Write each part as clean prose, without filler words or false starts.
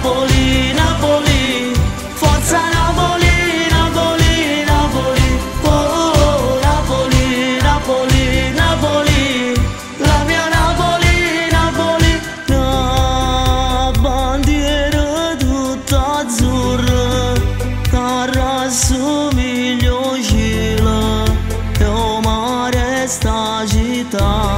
Napoli, Napoli, forza Napoli, Napoli, Napoli, oh Napoli, Napoli, Napoli, la mia Napoli, Napoli, una bandiera tutta azzurra, che rassomiglia a cielo, e o mare sta città.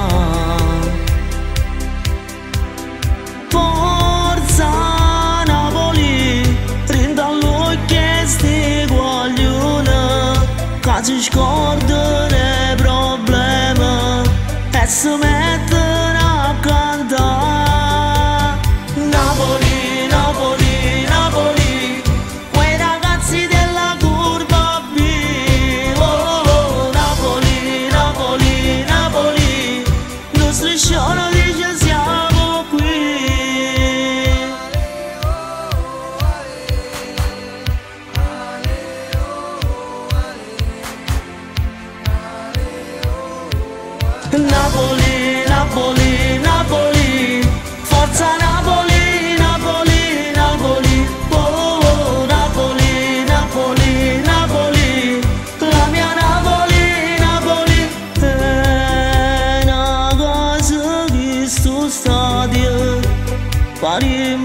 Si scordano i problemi e si mettono a cantare. Napoli, Napoli, Napoli, quei ragazzi della curva B. Oh, Napoli, Napoli, Napoli, lo striscione dice siamo qui. Napoli, Napoli, Napoli, forza Napoli, Napoli, Napoli, oh Napoli, Napoli, Napoli, la mia Napoli, Napoli. È una cosa che sto stadio, pari